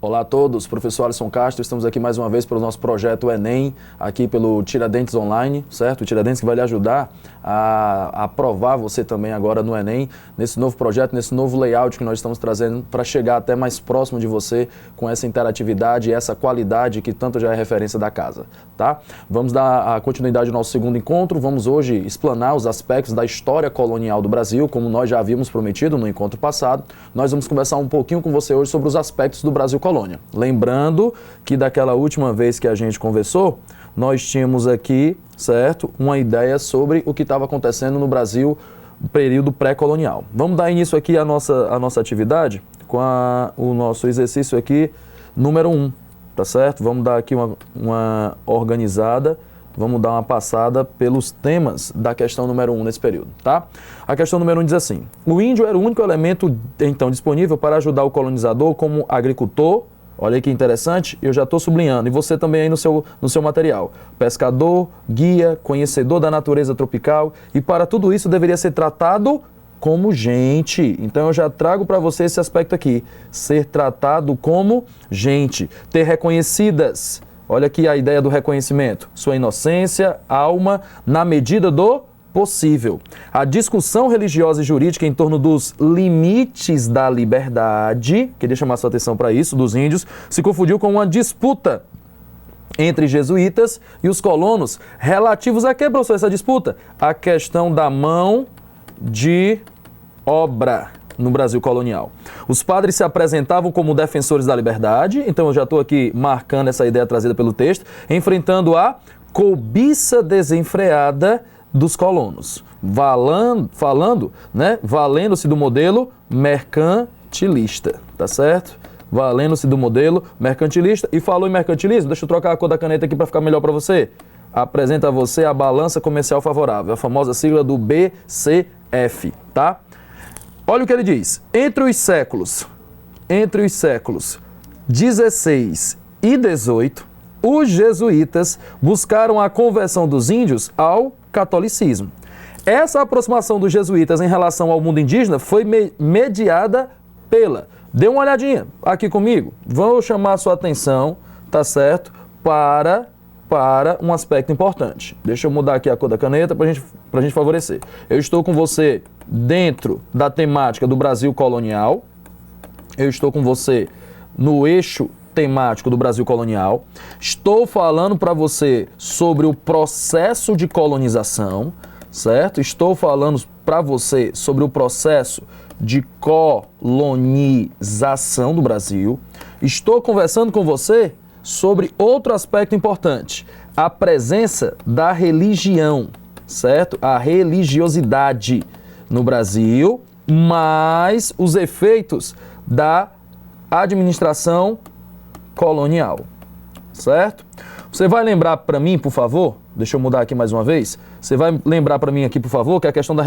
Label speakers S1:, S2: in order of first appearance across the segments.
S1: Olá a todos, professor Alisson Castro, estamos aqui mais uma vez pelo nosso projeto Enem, aqui pelo Tiradentes Online, certo? O Tiradentes que vai lhe ajudar a aprovar você também agora no Enem, nesse novo projeto, nesse novo layout que nós estamos trazendo para chegar até mais próximo de você com essa interatividade e essa qualidade que tanto já é referência da casa, tá? Vamos dar a continuidade ao nosso segundo encontro, vamos hoje explanar os aspectos da história colonial do Brasil, como nós já havíamos prometido no encontro passado. Nós vamos conversar um pouquinho com você hoje sobre os aspectos do Brasil colônia. Lembrando que daquela última vez que a gente conversou, nós tínhamos aqui, certo, uma ideia sobre o que estava acontecendo no Brasil no período pré-colonial. Vamos dar início aqui à nossa atividade com o nosso exercício aqui, número 1, tá certo? Vamos dar aqui uma organizada, vamos dar uma passada pelos temas da questão número 1 nesse período, tá? A questão número 1 diz assim: o índio era o único elemento, então, disponível para ajudar o colonizador como agricultor. Olha que interessante, eu já estou sublinhando, e você também aí no seu material. Pescador, guia, conhecedor da natureza tropical, e para tudo isso deveria ser tratado como gente. Então eu já trago para você esse aspecto aqui, ser tratado como gente, ter reconhecidas. Olha aqui a ideia do reconhecimento. Sua inocência, alma, na medida do possível. A discussão religiosa e jurídica em torno dos limites da liberdade, queria chamar sua atenção para isso, dos índios, se confundiu com uma disputa entre jesuítas e os colonos, relativos a que, professor, essa disputa? A questão da mão de obra no Brasil colonial. Os padres se apresentavam como defensores da liberdade, então eu já estou aqui marcando essa ideia trazida pelo texto, enfrentando a cobiça desenfreada dos colonos, valendo-se do modelo mercantilista, tá certo? Valendo-se do modelo mercantilista. E falou em mercantilismo, deixa eu trocar a cor da caneta aqui para ficar melhor para você. Apresenta a você a balança comercial favorável, a famosa sigla do BCF, tá? Olha o que ele diz. Entre os séculos 16 e 18, os jesuítas buscaram a conversão dos índios ao catolicismo. Essa aproximação dos jesuítas em relação ao mundo indígena foi mediada pela... Dê uma olhadinha aqui comigo. Vou chamar a sua atenção, tá certo? Para um aspecto importante. Deixa eu mudar aqui a cor da caneta pra gente favorecer. Eu estou com você dentro da temática do Brasil colonial. Eu estou com você no eixo temático do Brasil colonial. Estou falando para você sobre o processo de colonização, certo? Estou falando para você sobre o processo de colonização do Brasil. Estou conversando com você sobre outro aspecto importante, a presença da religião, certo? A religiosidade no Brasil, mais os efeitos da administração colonial, certo? Você vai lembrar para mim, por favor, deixa eu mudar aqui mais uma vez, você vai lembrar para mim aqui, por favor, que a questão da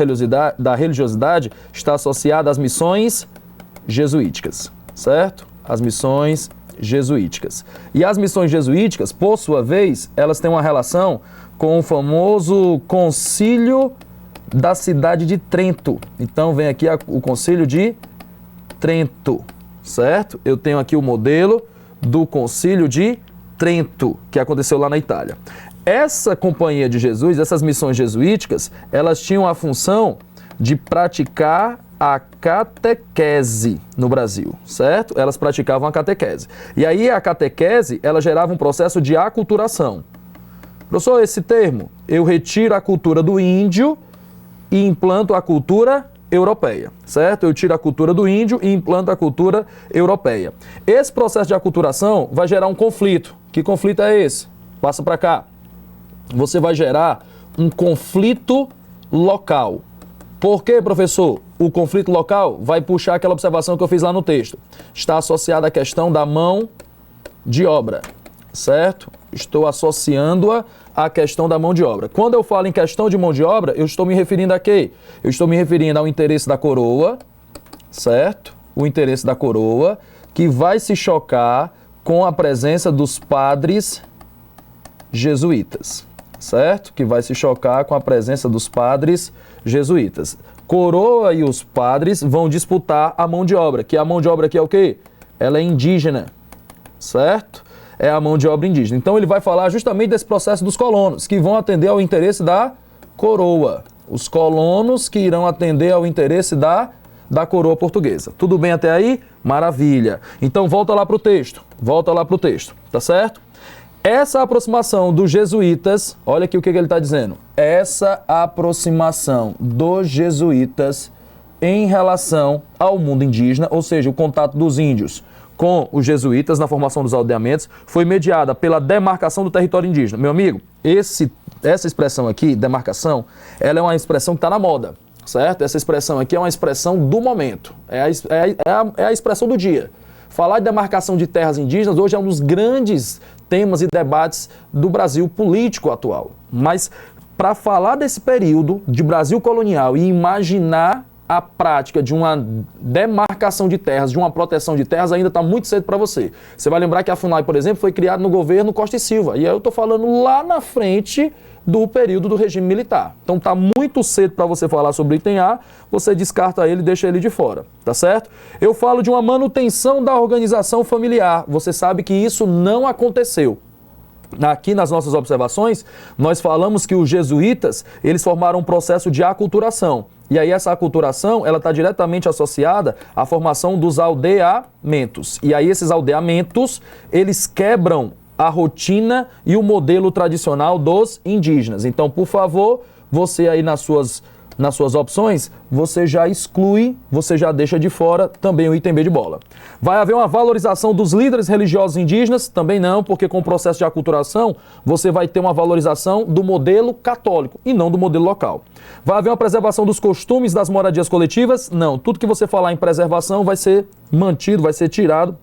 S1: religiosidade está associada às missões jesuíticas, certo? As missões jesuíticas. E as missões jesuíticas, por sua vez, elas têm uma relação com o famoso Concílio da cidade de Trento. Então vem aqui o Concílio de Trento, certo? Eu tenho aqui o modelo do Concílio de Trento, que aconteceu lá na Itália. Essa companhia de Jesus, essas missões jesuíticas, elas tinham a função de praticar a catequese no Brasil, certo? Elas praticavam a catequese. E aí a catequese, ela gerava um processo de aculturação. Professor, esse termo, eu retiro a cultura do índio e implanto a cultura europeia, certo? Eu tiro a cultura do índio e implanto a cultura europeia. Esse processo de aculturação vai gerar um conflito. Que conflito é esse? Passa para cá. Você vai gerar um conflito local. Por quê, professor? O conflito local vai puxar aquela observação que eu fiz lá no texto. Está associada à questão da mão de obra, certo? Estou associando-a à questão da mão de obra. Quando eu falo em questão de mão de obra, eu estou me referindo a quê? Eu estou me referindo ao interesse da coroa, certo? O interesse da coroa, que vai se chocar com a presença dos padres jesuítas, certo? Que vai se chocar com a presença dos padres jesuítas. Coroa e os padres vão disputar a mão de obra, que a mão de obra aqui é o quê? Ela é indígena, certo? É a mão de obra indígena. Então ele vai falar justamente desse processo dos colonos, que vão atender ao interesse da coroa. Os colonos que irão atender ao interesse da coroa portuguesa. Tudo bem até aí? Maravilha. Então volta lá para o texto, tá certo? Essa aproximação dos jesuítas, olha aqui o que ele está dizendo. Essa aproximação dos jesuítas em relação ao mundo indígena, ou seja, o contato dos índios com os jesuítas na formação dos aldeamentos, foi mediada pela demarcação do território indígena. Meu amigo, essa expressão aqui, demarcação, ela é uma expressão que está na moda, certo? Essa expressão aqui é uma expressão do momento, é a expressão do dia. Falar de demarcação de terras indígenas hoje é um dos grandes temas e debates do Brasil político atual. Mas para falar desse período de Brasil colonial e imaginar a prática de uma demarcação de terras, de uma proteção de terras, ainda está muito cedo para você. Você vai lembrar que a FUNAI, por exemplo, foi criada no governo Costa e Silva. E aí eu estou falando lá na frente do período do regime militar. Então está muito cedo para você falar sobre o item A, você descarta ele e deixa ele de fora, tá certo? Eu falo de uma manutenção da organização familiar. Você sabe que isso não aconteceu. Aqui nas nossas observações, nós falamos que os jesuítas, eles formaram um processo de aculturação. E aí essa aculturação, ela está diretamente associada à formação dos aldeamentos. E aí esses aldeamentos, eles quebram a rotina e o modelo tradicional dos indígenas. Então, por favor, você aí nas suas opções, você já exclui, você já deixa de fora também o item B de bola. Vai haver uma valorização dos líderes religiosos indígenas? Também não, porque com o processo de aculturação, você vai ter uma valorização do modelo católico e não do modelo local. Vai haver uma preservação dos costumes das moradias coletivas? Não. Tudo que você falar em preservação vai ser mantido, vai ser tirado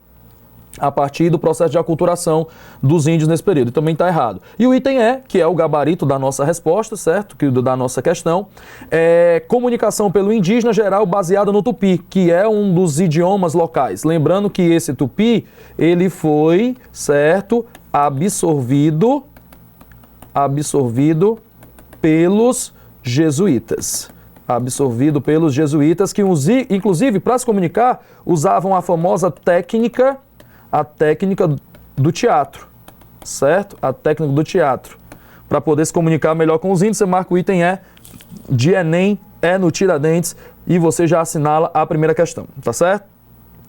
S1: a partir do processo de aculturação dos índios nesse período. E também está errado. E o item E, que é o gabarito da nossa resposta, certo? Da nossa questão, é comunicação pelo indígena geral baseada no tupi, que é um dos idiomas locais. Lembrando que esse tupi, ele foi, certo, absorvido pelos jesuítas. Absorvido pelos jesuítas, que inclusive, para se comunicar, usavam a famosa técnica do teatro, certo? A técnica do teatro. Para poder se comunicar melhor com os índios, você marca o item E de Enem, é no Tiradentes, e você já assinala a primeira questão, tá certo?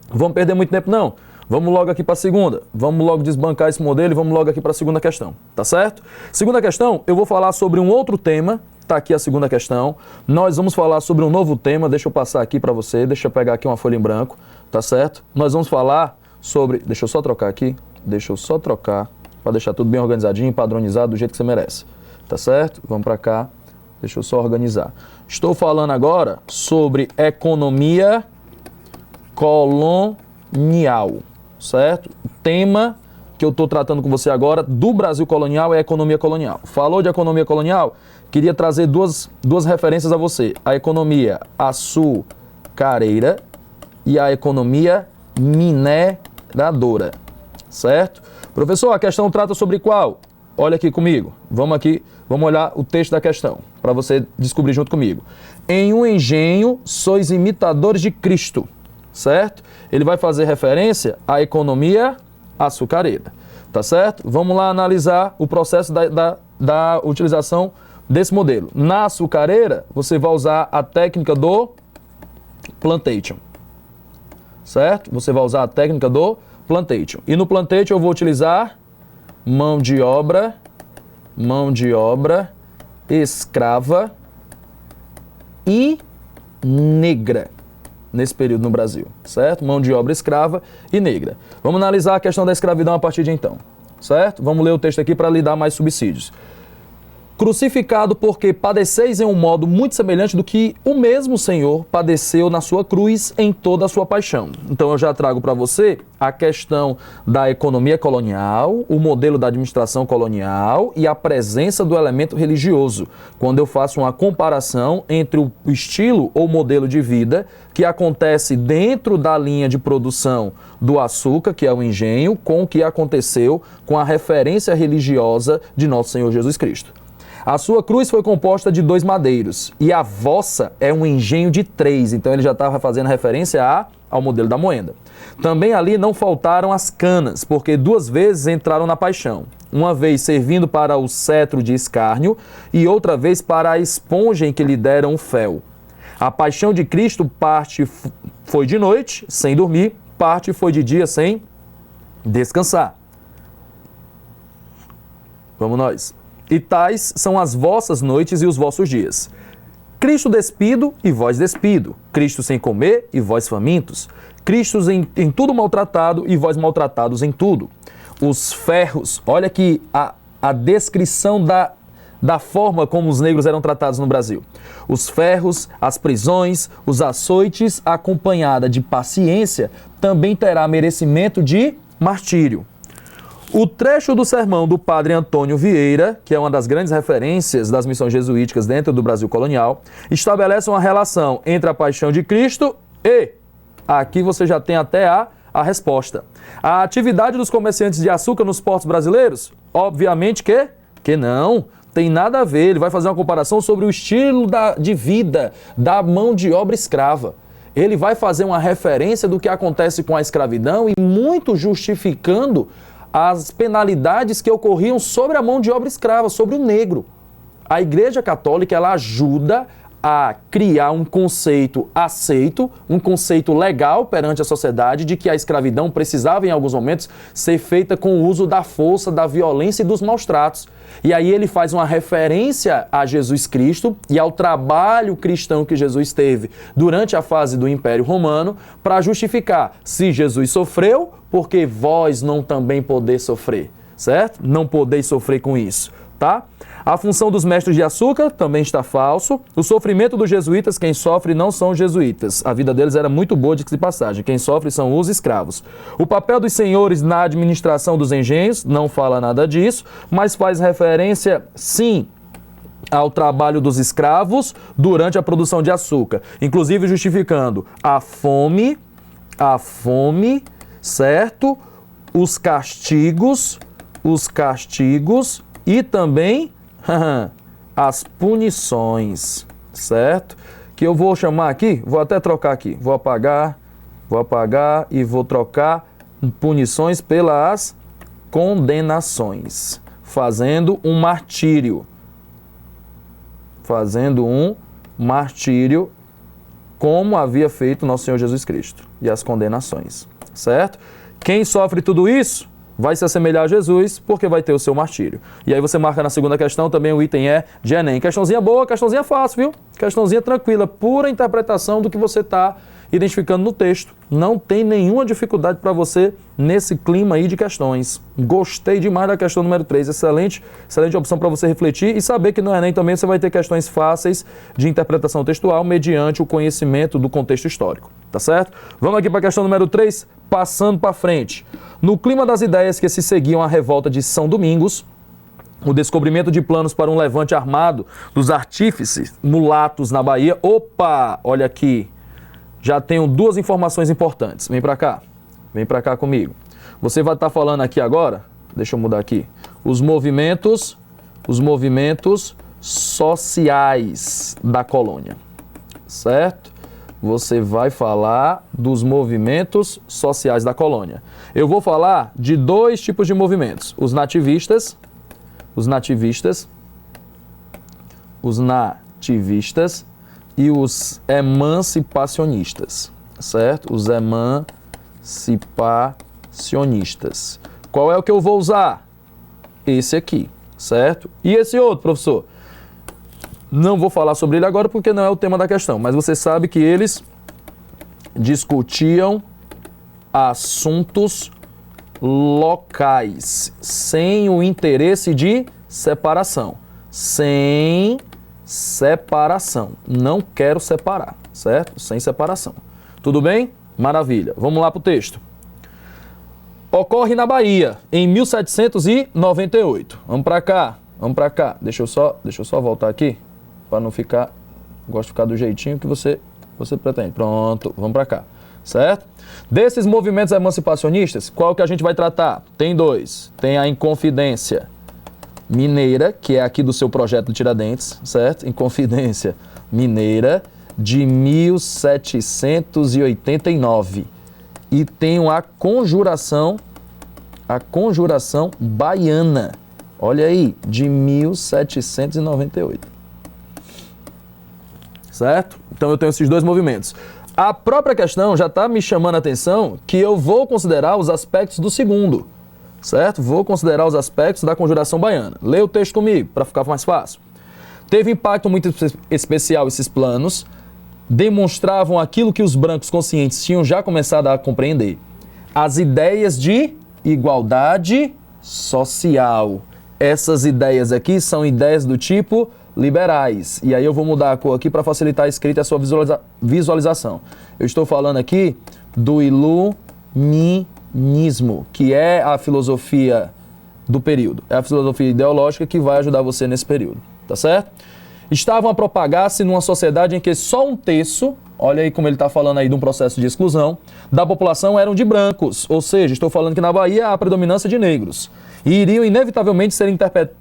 S1: Vamos perder muito tempo, não. Vamos logo aqui para a segunda. Vamos logo desbancar esse modelo e vamos logo aqui para a segunda questão, tá certo? Segunda questão, eu vou falar sobre um outro tema. Tá aqui a segunda questão. Nós vamos falar sobre um novo tema. Deixa eu passar aqui para você. Deixa eu pegar aqui uma folha em branco, tá certo? Nós vamos falar sobre... Deixa eu só trocar aqui. Para deixar tudo bem organizadinho, padronizado, do jeito que você merece. Tá certo? Vamos para cá. Deixa eu só organizar. Estou falando agora sobre economia colonial, certo? O tema que eu estou tratando com você agora do Brasil colonial é economia colonial. Falou de economia colonial? Queria trazer duas referências a você. A economia açucareira e a economia mineradora, certo? Professor, a questão trata sobre qual? Olha aqui comigo. Vamos olhar o texto da questão, para você descobrir junto comigo. Em um engenho, sois imitadores de Cristo, certo? Ele vai fazer referência à economia açucareira, tá certo? Vamos lá analisar o processo da utilização desse modelo. Na açucareira, você vai usar a técnica do plantation, certo? Você vai usar a técnica do plantation. E no plantation eu vou utilizar mão de obra escrava e negra nesse período no Brasil, certo? Mão de obra escrava e negra. Vamos analisar a questão da escravidão a partir de então, certo? Vamos ler o texto aqui para lhe dar mais subsídios. Crucificado porque padeceis em um modo muito semelhante do que o mesmo Senhor padeceu na sua cruz em toda a sua paixão. Então eu já trago para você a questão da economia colonial, o modelo da administração colonial e a presença do elemento religioso, quando eu faço uma comparação entre o estilo ou modelo de vida que acontece dentro da linha de produção do açúcar, que é o engenho, com o que aconteceu com a referência religiosa de nosso Senhor Jesus Cristo. A sua cruz foi composta de 2 madeiros, e a vossa é um engenho de 3. Então ele já estava fazendo referência ao modelo da moenda. Também ali não faltaram as canas, porque 2 vezes entraram na paixão. Uma vez servindo para o cetro de escárnio e outra vez para a esponja em que lhe deram o fel. A paixão de Cristo parte foi de noite, sem dormir, parte foi de dia, sem descansar. Vamos nós. E tais são as vossas noites e os vossos dias. Cristo despido e vós despido. Cristo sem comer e vós famintos. Cristo em tudo maltratado e vós maltratados em tudo. Os ferros, olha aqui a descrição da forma como os negros eram tratados no Brasil. Os ferros, as prisões, os açoites, acompanhada de paciência, também terá merecimento de martírio. O trecho do sermão do padre Antônio Vieira, que é uma das grandes referências das missões jesuíticas dentro do Brasil colonial, estabelece uma relação entre a paixão de Cristo e, aqui você já tem até a resposta. A atividade dos comerciantes de açúcar nos portos brasileiros? Obviamente que não. Tem nada a ver. Ele vai fazer uma comparação sobre o estilo de vida da mão de obra escrava. Ele vai fazer uma referência do que acontece com a escravidão e muito justificando as penalidades que ocorriam sobre a mão de obra escrava, sobre o negro. A Igreja Católica, ela ajuda a criar um conceito aceito, um conceito legal perante a sociedade de que a escravidão precisava, em alguns momentos, ser feita com o uso da força, da violência e dos maus tratos. E aí ele faz uma referência a Jesus Cristo e ao trabalho cristão que Jesus teve durante a fase do Império Romano para justificar se Jesus sofreu, porque vós não também podeis sofrer, certo? Não podeis sofrer com isso, tá? A função dos mestres de açúcar também está falso. O sofrimento dos jesuítas, quem sofre não são os jesuítas. A vida deles era muito boa, de passagem. Quem sofre são os escravos. O papel dos senhores na administração dos engenhos, não fala nada disso, mas faz referência, sim, ao trabalho dos escravos durante a produção de açúcar. Inclusive justificando a fome, certo? Os castigos e também as punições, certo? Que eu vou chamar aqui, vou até trocar aqui, vou apagar e vou trocar punições pelas condenações, fazendo um martírio, como havia feito nosso Senhor Jesus Cristo, e as condenações, certo? Quem sofre tudo isso vai se assemelhar a Jesus, porque vai ter o seu martírio. E aí você marca na segunda questão, também o item é de Enem. Questãozinha boa, questãozinha fácil, viu? Questãozinha tranquila, pura interpretação do que você está identificando no texto. Não tem nenhuma dificuldade para você nesse clima aí de questões. Gostei demais da questão número 3. Excelente opção para você refletir e saber que no Enem também você vai ter questões fáceis de interpretação textual mediante o conhecimento do contexto histórico. Tá certo? Vamos aqui para a questão número 3, passando para frente. No clima das ideias que se seguiam à revolta de São Domingos, o descobrimento de planos para um levante armado dos artífices mulatos na Bahia. Opa, olha aqui. Já tenho 2 informações importantes. Vem para cá comigo. Você vai estar falando aqui agora, deixa eu mudar aqui, os movimentos sociais da colônia, certo? Você vai falar dos movimentos sociais da colônia. Eu vou falar de 2 tipos de movimentos, os nativistas e os emancipacionistas, certo? Os emancipacionistas. Qual é o que eu vou usar? Esse aqui, certo? E esse outro, professor? Não vou falar sobre ele agora porque não é o tema da questão, mas você sabe que eles discutiam assuntos locais, sem o interesse de separação. Sem separação. Não quero separar, certo? Sem separação. Tudo bem? Maravilha. Vamos lá para o texto. Ocorre na Bahia, em 1798. Vamos para cá. Deixa eu só voltar aqui, para não ficar... Gosto de ficar do jeitinho que você pretende. Pronto, vamos para cá. Certo? Desses movimentos emancipacionistas, qual que a gente vai tratar? Tem 2. Tem a Inconfidência. Mineira, que é aqui do seu projeto de Tiradentes, certo? Inconfidência Mineira, de 1789. E tenho a conjuração baiana, olha aí, de 1798. Certo? Então eu tenho esses dois movimentos. A própria questão já está me chamando a atenção que eu vou considerar os aspectos do segundo, certo? Vou considerar os aspectos da conjuração baiana. Lê o texto comigo, para ficar mais fácil. Teve impacto muito especial esses planos, demonstravam aquilo que os brancos conscientes tinham já começado a compreender. As ideias de igualdade social. Essas ideias aqui são ideias do tipo liberais. E aí eu vou mudar a cor aqui para facilitar a escrita e a sua visualização. Eu estou falando aqui do iluminismo, que é a filosofia do período. É a filosofia ideológica que vai ajudar você nesse período. Tá certo? Estavam a propagar-se numa sociedade em que só um terço, olha aí como ele está falando aí de um processo de exclusão, da população eram de brancos, ou seja, estou falando que na Bahia há a predominância de negros, e iriam inevitavelmente ser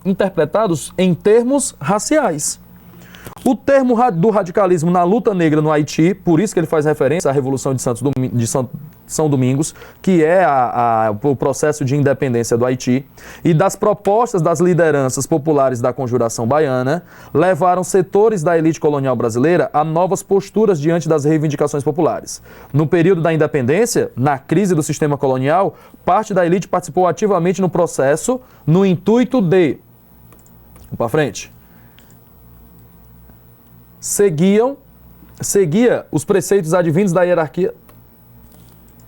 S1: interpretados em termos raciais. O termo do radicalismo na luta negra no Haiti, por isso que ele faz referência à Revolução de São Domingos, que é o processo de independência do Haiti, e das propostas das lideranças populares da Conjuração Baiana, levaram setores da elite colonial brasileira a novas posturas diante das reivindicações populares. No período da independência, na crise do sistema colonial, parte da elite participou ativamente no processo, no intuito de... Vamos para frente. Seguia os preceitos advindos da hierarquia...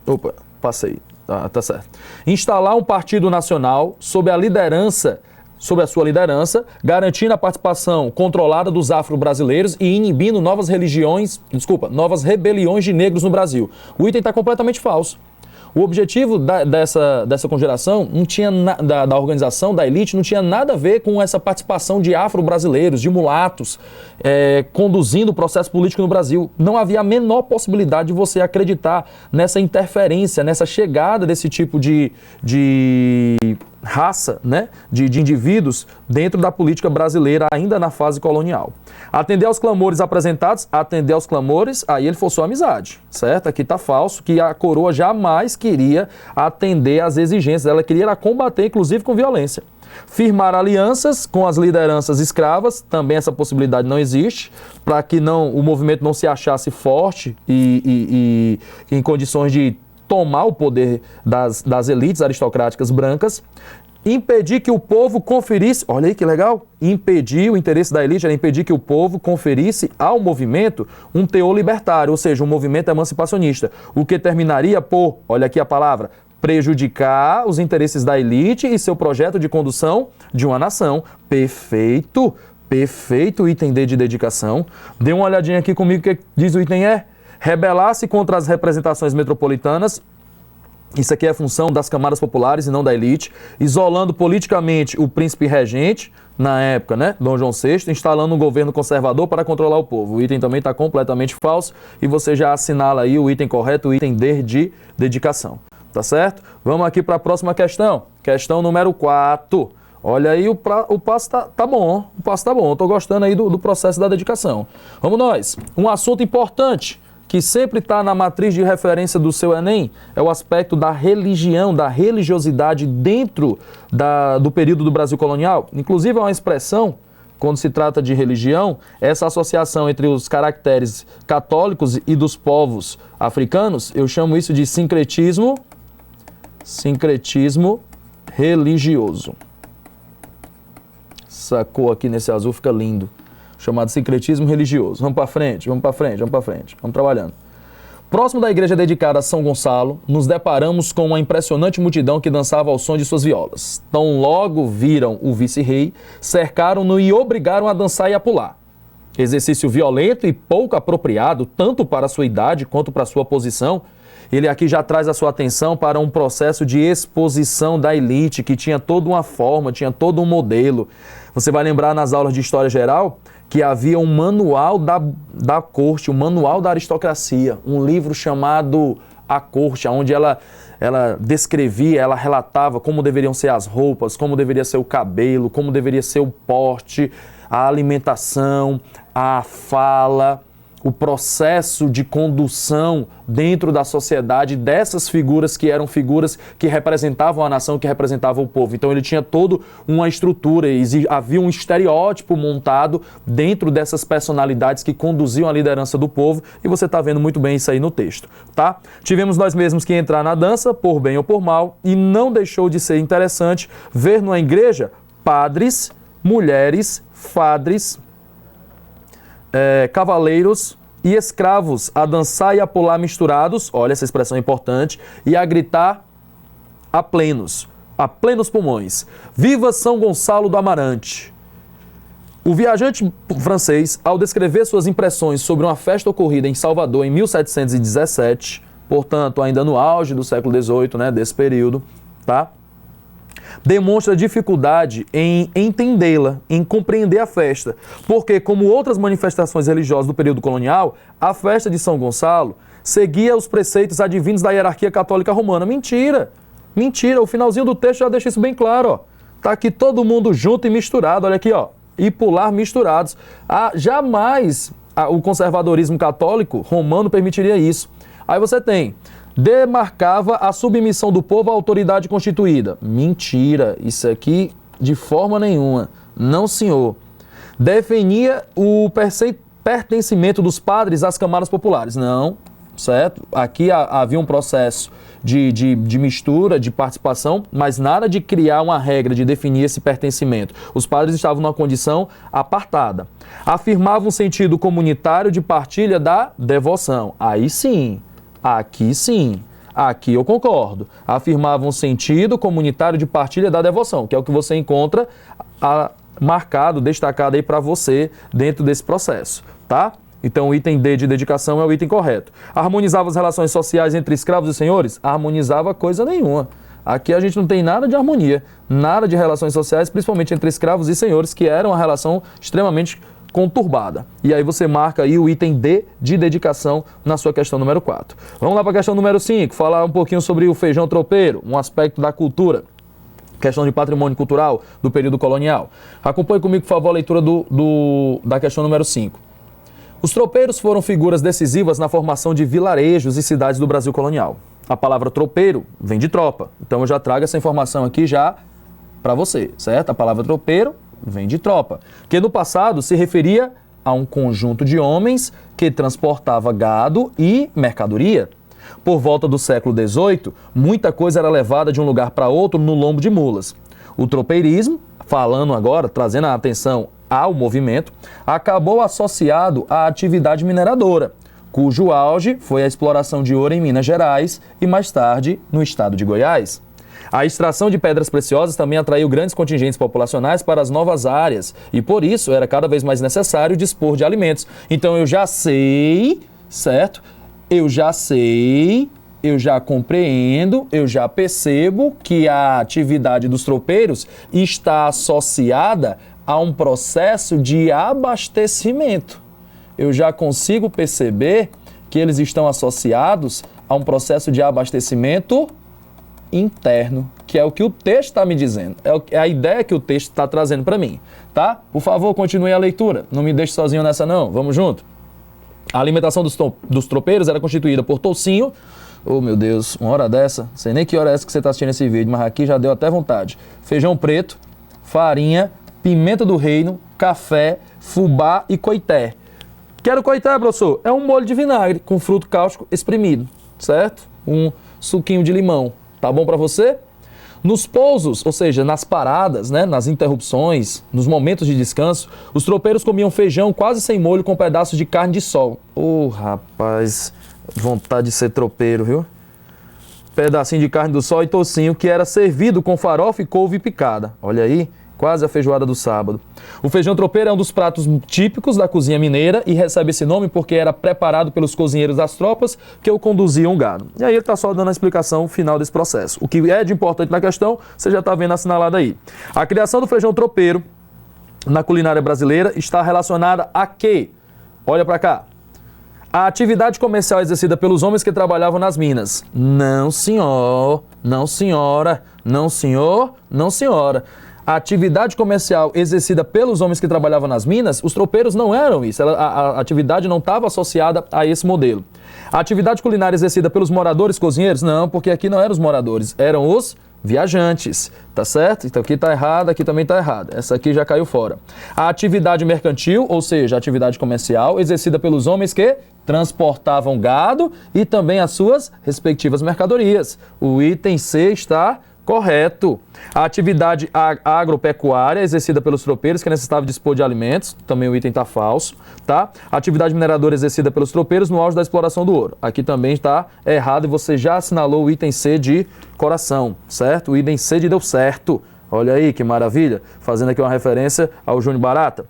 S1: Opa, passei. Tá certo. Instalar um partido nacional sob a sua liderança, garantindo a participação controlada dos afro-brasileiros e inibindo novas rebeliões de negros no Brasil. O item está completamente falso. O objetivo dessa conjuração não tinha da organização, da elite, não tinha nada a ver com essa participação de afro-brasileiros, de mulatos, conduzindo o processo político no Brasil. Não havia a menor possibilidade de você acreditar nessa interferência, nessa chegada desse tipo de raça, né, de indivíduos dentro da política brasileira ainda na fase colonial. Atender aos clamores apresentados, aí ele forçou a amizade, certo? Aqui está falso, que a coroa jamais queria atender às exigências, ela queria combater, inclusive com violência. Firmar alianças com as lideranças escravas, também essa possibilidade não existe, para que o movimento não se achasse forte e em condições de tomar o poder das elites aristocráticas brancas. Impedir que o povo conferisse, olha aí que legal, o interesse da elite era impedir que o povo conferisse ao movimento um teor libertário, ou seja, um movimento emancipacionista, o que terminaria por, olha aqui a palavra, prejudicar os interesses da elite e seu projeto de condução de uma nação. Perfeito item D de dedicação. Dê uma olhadinha aqui comigo, o que diz o item E? Rebelar-se contra as representações metropolitanas. Isso aqui é função das camadas populares e não da elite, isolando politicamente o príncipe regente, na época, né, Dom João VI, instalando um governo conservador para controlar o povo. O item também está completamente falso e você já assinala aí o item correto, o item D de dedicação. Tá certo? Vamos aqui para a próxima questão. Questão número 4. Olha aí, o passo tá bom. O passo tá bom. Estou gostando aí do processo da dedicação. Vamos nós. Um assunto importante que sempre está na matriz de referência do seu Enem, é o aspecto da religião, da religiosidade dentro do período do Brasil colonial. Inclusive é uma expressão, quando se trata de religião, essa associação entre os caracteres católicos e dos povos africanos, eu chamo isso de sincretismo religioso. Essa cor aqui nesse azul fica lindo. Chamado sincretismo religioso. Vamos para frente. Vamos trabalhando. Próximo da igreja dedicada a São Gonçalo, nos deparamos com uma impressionante multidão que dançava ao som de suas violas. Tão logo viram o vice-rei, cercaram-no e obrigaram a dançar e a pular. Exercício violento e pouco apropriado, tanto para a sua idade quanto para a sua posição. Ele aqui já traz a sua atenção para um processo de exposição da elite, que tinha toda uma forma, tinha todo um modelo. Você vai lembrar nas aulas de História Geral que havia um manual da corte, um manual da aristocracia, um livro chamado A Corte, onde ela ela descrevia, ela relatava como deveriam ser as roupas, como deveria ser o cabelo, como deveria ser o porte, a alimentação, a fala, o processo de condução dentro da sociedade dessas figuras que eram figuras que representavam a nação, que representavam o povo. Então ele tinha toda uma estrutura, havia um estereótipo montado dentro dessas personalidades que conduziam a liderança do povo, e você está vendo muito bem isso aí no texto, tá? Tivemos nós mesmos que entrar na dança, por bem ou por mal, e não deixou de ser interessante ver numa igreja padres, mulheres, padres, cavaleiros e escravos a dançar e a pular misturados, olha essa expressão é importante, e a gritar a plenos pulmões. Viva São Gonçalo do Amarante! O viajante francês, ao descrever suas impressões sobre uma festa ocorrida em Salvador em 1717, portanto ainda no auge do século XVIII, né, desse período, tá? Demonstra dificuldade em entendê-la, em compreender a festa, porque, como outras manifestações religiosas do período colonial, a festa de São Gonçalo seguia os preceitos adivinhos da hierarquia católica romana. Mentira! Mentira! O finalzinho do texto já deixa isso bem claro, ó. Tá aqui todo mundo junto e misturado, olha aqui, ó. E pular misturados. Jamais o conservadorismo católico romano permitiria isso. Aí você tem... demarcava a submissão do povo à autoridade constituída. Mentira, isso aqui de forma nenhuma. Não, senhor. Definia o pertencimento dos padres às camadas populares. Não, certo? Aqui havia um processo de mistura, de participação, mas nada de criar uma regra, de definir esse pertencimento. Os padres estavam numa condição apartada. Afirmava um sentido comunitário de partilha da devoção. Aí sim. Aqui sim, aqui eu concordo. Afirmava um sentido comunitário de partilha da devoção, que é o que você encontra marcado, destacado aí para você dentro desse processo, tá? Então o item D de dedicação é o item correto. Harmonizava as relações sociais entre escravos e senhores? Harmonizava coisa nenhuma. Aqui a gente não tem nada de harmonia, nada de relações sociais, principalmente entre escravos e senhores, que era uma relação extremamente conturbada. E aí você marca aí o item D de dedicação na sua questão número 4. Vamos lá para a questão número 5, falar um pouquinho sobre o feijão tropeiro, um aspecto da cultura, questão de patrimônio cultural do período colonial. Acompanhe comigo, por favor, a leitura da questão número 5. Os tropeiros foram figuras decisivas na formação de vilarejos e cidades do Brasil colonial. A palavra tropeiro vem de tropa, então eu já trago essa informação aqui já para você, certo? A palavra tropeiro vem de tropa, que no passado se referia a um conjunto de homens que transportava gado e mercadoria. Por volta do século XVIII, muita coisa era levada de um lugar para outro no lombo de mulas. O tropeirismo, falando agora, trazendo a atenção ao movimento, acabou associado à atividade mineradora, cujo auge foi a exploração de ouro em Minas Gerais e mais tarde no estado de Goiás. A extração de pedras preciosas também atraiu grandes contingentes populacionais para as novas áreas e, por isso, era cada vez mais necessário dispor de alimentos. Então, eu já sei, certo? Eu já compreendo, eu já percebo que a atividade dos tropeiros está associada a um processo de abastecimento. Eu já consigo perceber que eles estão associados a um processo de abastecimento interno, que é o que o texto está me dizendo, é a ideia que o texto está trazendo para mim, tá? Por favor, continue a leitura, não me deixe sozinho nessa não, vamos junto. A alimentação dos tropeiros era constituída por toucinho, oh meu Deus, uma hora dessa, sei nem que hora é essa que você está assistindo esse vídeo, mas aqui já deu até vontade, feijão preto, farinha, pimenta do reino, café, fubá e coité. Quero coité, professor? É um molho de vinagre com fruto cáustico espremido, certo? Um suquinho de limão. Tá bom para você? Nos pousos, ou seja, nas paradas, né, nas interrupções, nos momentos de descanso, os tropeiros comiam feijão quase sem molho com pedaços de carne de sol. Rapaz, vontade de ser tropeiro, viu? Pedacinho de carne do sol e tocinho que era servido com farofa e couve picada. Olha aí, quase a feijoada do sábado. O feijão tropeiro é um dos pratos típicos da cozinha mineira e recebe esse nome porque era preparado pelos cozinheiros das tropas que o conduziam o gado. E aí ele está só dando a explicação final desse processo. O que é de importante na questão, você já está vendo assinalado aí. A criação do feijão tropeiro na culinária brasileira está relacionada a quê? Olha para cá. A atividade comercial exercida pelos homens que trabalhavam nas minas. Não, senhor. Não, senhora. Não, senhor. Não, senhora. A atividade comercial exercida pelos homens que trabalhavam nas minas, os tropeiros não eram isso. A atividade não estava associada a esse modelo. A atividade culinária exercida pelos moradores cozinheiros? Não, porque aqui não eram os moradores, eram os viajantes, tá certo? Então aqui tá errado, aqui também tá errado. Essa aqui já caiu fora. A atividade mercantil, ou seja, a atividade comercial, exercida pelos homens que transportavam gado e também as suas respectivas mercadorias. O item C está correto. A atividade agropecuária exercida pelos tropeiros que necessitavam dispor de alimentos, também o item está falso, tá? A atividade mineradora exercida pelos tropeiros no auge da exploração do ouro. Aqui também está errado e você já assinalou o item C de coração, certo? O item C de deu certo. Olha aí que maravilha, fazendo aqui uma referência ao Júnior Barata.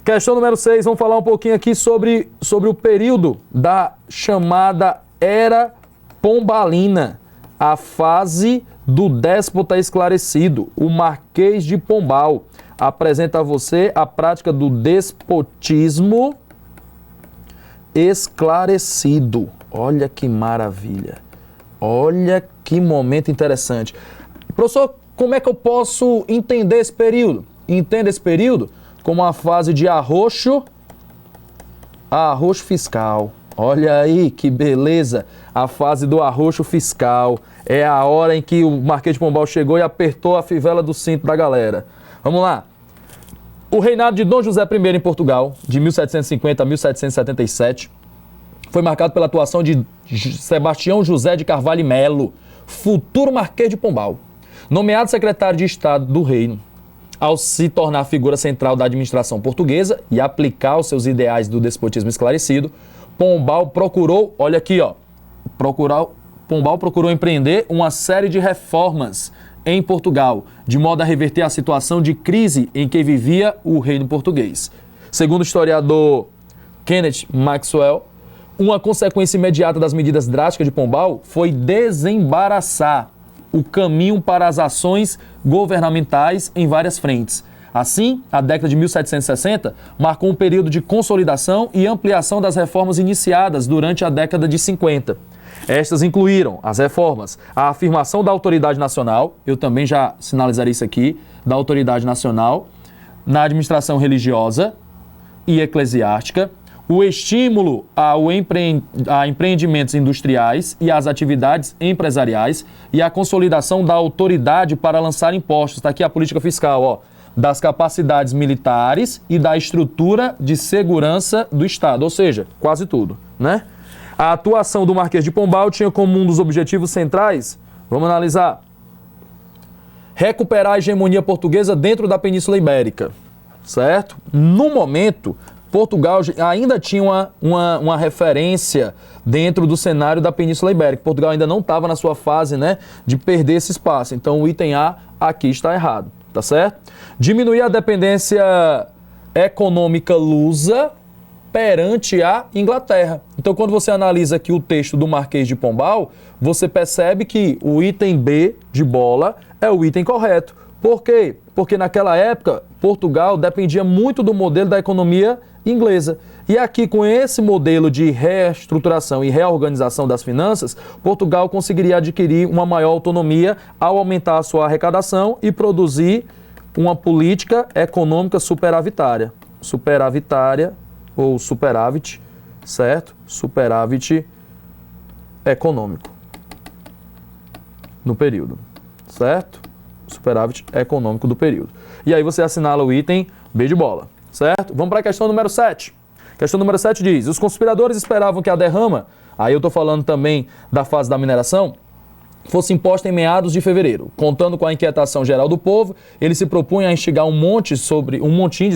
S1: Questão número 6, vamos falar um pouquinho aqui sobre o período da chamada Era Pombalina, a fase do déspota esclarecido, o Marquês de Pombal. Apresenta a você a prática do despotismo esclarecido. Olha que maravilha. Olha que momento interessante. Professor, como é que eu posso entender esse período? Entenda esse período como uma fase de arroxo fiscal. Olha aí que beleza, a fase do arroxo fiscal. É a hora em que o Marquês de Pombal chegou e apertou a fivela do cinto da galera. Vamos lá. O reinado de Dom José I em Portugal, de 1750 a 1777, foi marcado pela atuação de Sebastião José de Carvalho e Melo, futuro Marquês de Pombal, nomeado secretário de Estado do Reino. Ao se tornar figura central da administração portuguesa e aplicar os seus ideais do despotismo esclarecido, Pombal procurou, olha aqui, ó, Pombal procurou empreender uma série de reformas em Portugal, de modo a reverter a situação de crise em que vivia o reino português. Segundo o historiador Kenneth Maxwell, uma consequência imediata das medidas drásticas de Pombal foi desembaraçar o caminho para as ações governamentais em várias frentes. Assim, a década de 1760 marcou um período de consolidação e ampliação das reformas iniciadas durante a década de 50. Estas incluíram as reformas, a afirmação da autoridade nacional, eu também já sinalizarei isso aqui, da autoridade nacional, na administração religiosa e eclesiástica, o estímulo a empreendimentos industriais e às atividades empresariais e a consolidação da autoridade para lançar impostos. Está aqui a política fiscal, ó, das capacidades militares e da estrutura de segurança do Estado, ou seja, quase tudo, né? A atuação do Marquês de Pombal tinha como um dos objetivos centrais, vamos analisar, recuperar a hegemonia portuguesa dentro da Península Ibérica, certo? No momento, Portugal ainda tinha uma referência dentro do cenário da Península Ibérica. Portugal ainda não estava na sua fase, né, de perder esse espaço. Então o item A aqui está errado, tá certo? Diminuir a dependência econômica lusa perante a Inglaterra. Então quando você analisa aqui o texto do Marquês de Pombal, você percebe que o item B de bola é o item correto. Por quê? Porque naquela época, Portugal dependia muito do modelo da economia inglesa. E aqui, com esse modelo de reestruturação e reorganização das finanças, Portugal conseguiria adquirir uma maior autonomia ao aumentar a sua arrecadação e produzir uma política econômica superavitária. Superavitária ou superávit, certo? Superávit econômico no período, certo? Superávit econômico do período. E aí você assinala o item B de bola, certo? Vamos para a questão número 7. Questão número 7 diz: os conspiradores esperavam que a derrama, aí eu estou falando também da fase da mineração, fosse imposta em meados de fevereiro. Contando com a inquietação geral do povo, ele se propunha a instigar um montim,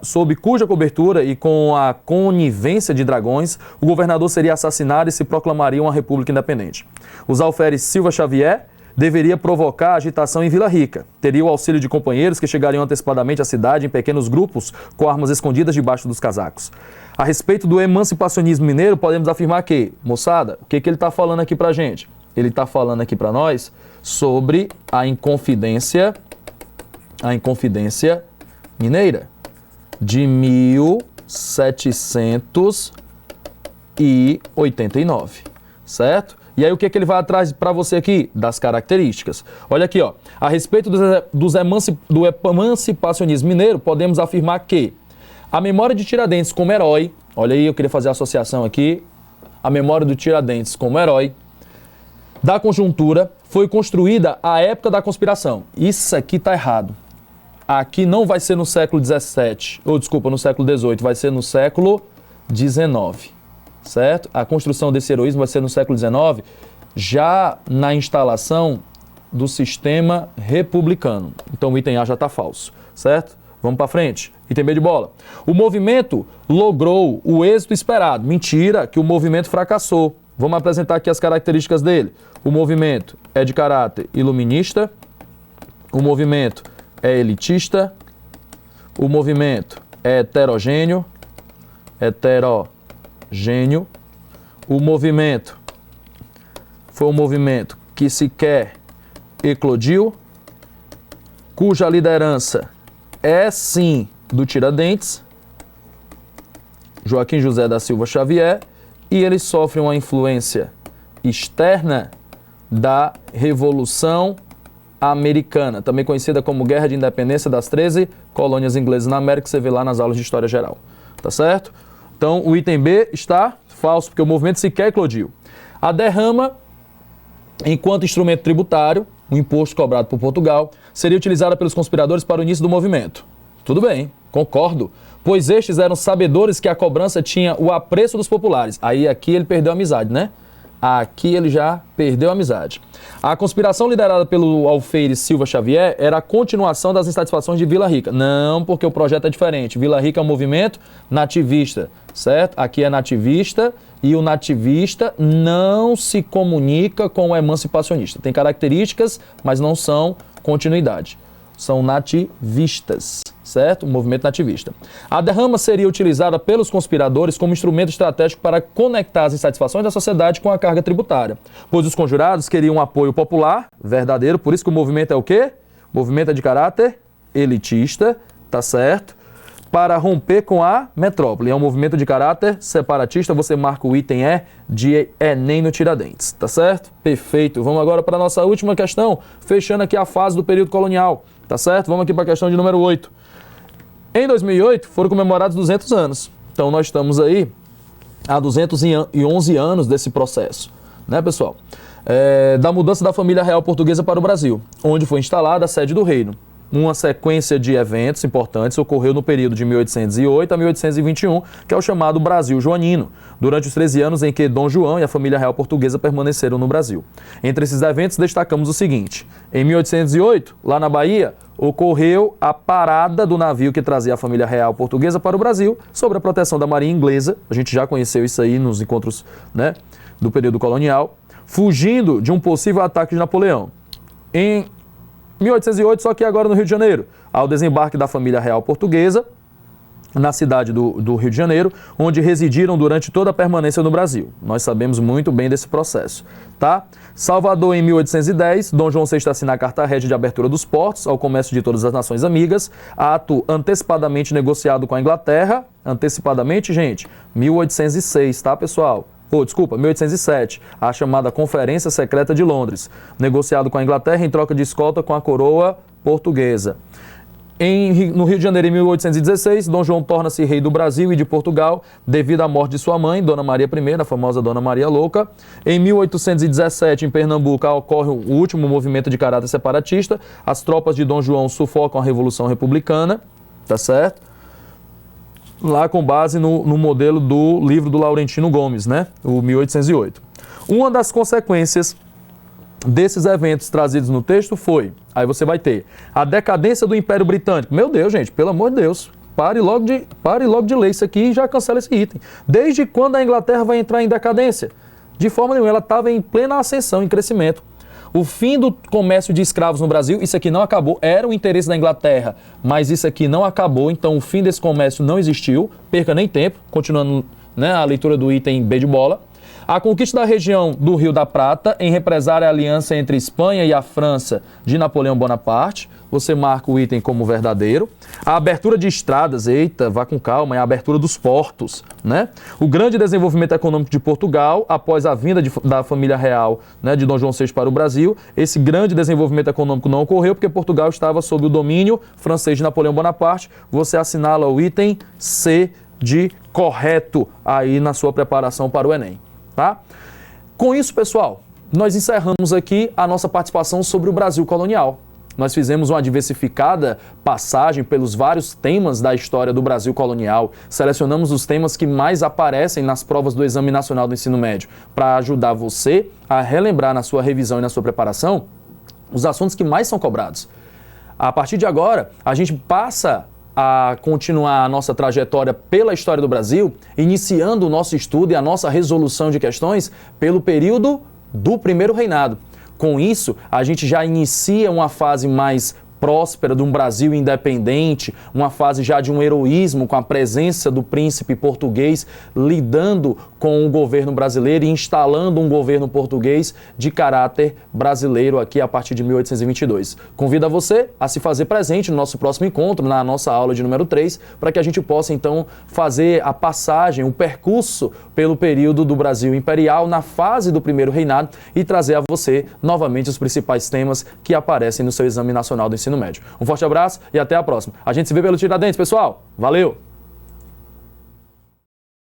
S1: sob cuja cobertura e com a conivência de dragões, o governador seria assassinado e se proclamaria uma república independente. Os alferes Silva Xavier deveria provocar agitação em Vila Rica. Teria o auxílio de companheiros que chegariam antecipadamente à cidade em pequenos grupos com armas escondidas debaixo dos casacos. A respeito do emancipacionismo mineiro, podemos afirmar que, moçada, o que ele está falando aqui pra gente? Ele está falando aqui para nós sobre a Inconfidência Mineira de 1700 1789, certo? E aí o que ele vai atrás para você aqui? Das características. Olha aqui, ó. A respeito do emancipacionismo mineiro, podemos afirmar que a memória de Tiradentes como herói, olha aí, eu queria fazer a associação aqui, a memória do Tiradentes como herói da conjuntura foi construída à época da conspiração. Isso aqui tá errado. Aqui não vai ser no século XVII, ou desculpa, no século XVIII, vai ser no século XIX, certo? A construção desse heroísmo vai ser no século XIX, já na instalação do sistema republicano. Então o item A já está falso, certo? Vamos para frente. Item B de bola. O movimento logrou o êxito esperado. Mentira, que o movimento fracassou. Vamos apresentar aqui as características dele. O movimento é de caráter iluminista. O movimento é elitista. O movimento é heterogêneo. O movimento foi um movimento que sequer eclodiu, cuja liderança é sim do Tiradentes, Joaquim José da Silva Xavier, e ele sofre uma influência externa da Revolução Americana, também conhecida como Guerra de Independência das 13 colônias inglesas na América, que você vê lá nas aulas de História Geral. Tá certo? Então, o item B está falso, porque o movimento sequer eclodiu. A derrama, enquanto instrumento tributário, o imposto cobrado por Portugal, seria utilizada pelos conspiradores para o início do movimento. Tudo bem, concordo, pois estes eram sabedores que a cobrança tinha o apreço dos populares. Aí aqui ele perdeu a amizade, né? Aqui ele já perdeu a amizade. A conspiração liderada pelo alfeire Silva Xavier era a continuação das insatisfações de Vila Rica. Não, porque o projeto é diferente. Vila Rica é um movimento nativista, certo? Aqui é nativista e o nativista não se comunica com o emancipacionista. Tem características, mas não são continuidade. São nativistas, certo? O movimento nativista. A derrama seria utilizada pelos conspiradores como instrumento estratégico para conectar as insatisfações da sociedade com a carga tributária, pois os conjurados queriam um apoio popular, verdadeiro, por isso que o movimento é o quê? O movimento é de caráter elitista, tá certo? Para romper com a metrópole. É um movimento de caráter separatista, você marca o item E de Enem no Tiradentes, tá certo? Perfeito. Vamos agora para a nossa última questão, fechando aqui a fase do período colonial, tá certo? Vamos aqui para a questão de número 8. Em 2008 foram comemorados 200 anos. Então nós estamos aí há 211 anos desse processo, né, pessoal? Da mudança da família real portuguesa para o Brasil, onde foi instalada a sede do reino. Uma sequência de eventos importantes ocorreu no período de 1808 a 1821, que é o chamado Brasil Joanino, durante os 13 anos em que Dom João e a família real portuguesa permaneceram no Brasil. Entre esses eventos, destacamos o seguinte: em 1808, lá na Bahia, ocorreu a parada do navio que trazia a família real portuguesa para o Brasil, sob a proteção da marinha inglesa. A gente já conheceu isso aí nos encontros, né, do período colonial, fugindo de um possível ataque de Napoleão. Em 1808, só que agora no Rio de Janeiro, ao desembarque da família real portuguesa, na cidade do Rio de Janeiro, onde residiram durante toda a permanência no Brasil. Nós sabemos muito bem desse processo, tá? Salvador, em 1810, Dom João VI assina a Carta Régia de Abertura dos Portos ao comércio de todas as nações amigas, ato antecipadamente negociado com a Inglaterra, antecipadamente, gente, 1806, tá, pessoal? 1807, a chamada Conferência Secreta de Londres, negociado com a Inglaterra em troca de escolta com a coroa portuguesa. No Rio de Janeiro, em 1816, Dom João torna-se rei do Brasil e de Portugal devido à morte de sua mãe, Dona Maria I, a famosa Dona Maria Louca. Em 1817, em Pernambuco, ocorre o último movimento de caráter separatista. As tropas de Dom João sufocam a Revolução Republicana, tá certo? Lá com base no modelo do livro do Laurentino Gomes, né? O 1808. Uma das consequências desses eventos trazidos no texto foi, aí você vai ter, a decadência do Império Britânico. Meu Deus, gente, pelo amor de Deus, pare logo de ler isso aqui e já cancela esse item. Desde quando a Inglaterra vai entrar em decadência? De forma nenhuma, ela estava em plena ascensão, em crescimento. O fim do comércio de escravos no Brasil, isso aqui não acabou, era o interesse da Inglaterra, mas isso aqui não acabou, então o fim desse comércio não existiu, perca nem tempo, continuando, né, a leitura do item B de bola. A conquista da região do Rio da Prata, em represária à aliança entre Espanha e a França de Napoleão Bonaparte, você marca o item como verdadeiro. A abertura de estradas, eita, vá com calma, é a abertura dos portos, né? O grande desenvolvimento econômico de Portugal, após a vinda da família real, né, de Dom João VI para o Brasil, esse grande desenvolvimento econômico não ocorreu porque Portugal estava sob o domínio francês de Napoleão Bonaparte. Você assinala o item C de correto aí na sua preparação para o Enem, tá? Com isso, pessoal, nós encerramos aqui a nossa participação sobre o Brasil colonial. Nós fizemos uma diversificada passagem pelos vários temas da história do Brasil colonial, selecionamos os temas que mais aparecem nas provas do Exame Nacional do Ensino Médio, para ajudar você a relembrar na sua revisão e na sua preparação os assuntos que mais são cobrados. A partir de agora, a gente passa a continuar a nossa trajetória pela história do Brasil, iniciando o nosso estudo e a nossa resolução de questões pelo período do Primeiro Reinado. Com isso, a gente já inicia uma fase mais próspera de um Brasil independente, uma fase já de um heroísmo com a presença do príncipe português lidando com o governo brasileiro e instalando um governo português de caráter brasileiro aqui a partir de 1822. Convido a você a se fazer presente no nosso próximo encontro, na nossa aula de número 3, para que a gente possa então fazer a passagem, o percurso pelo período do Brasil imperial na fase do Primeiro Reinado e trazer a você novamente os principais temas que aparecem no seu Exame Nacional do Ensino Médio. Um forte abraço e até a próxima. A gente se vê pelo Tiradentes, pessoal. Valeu!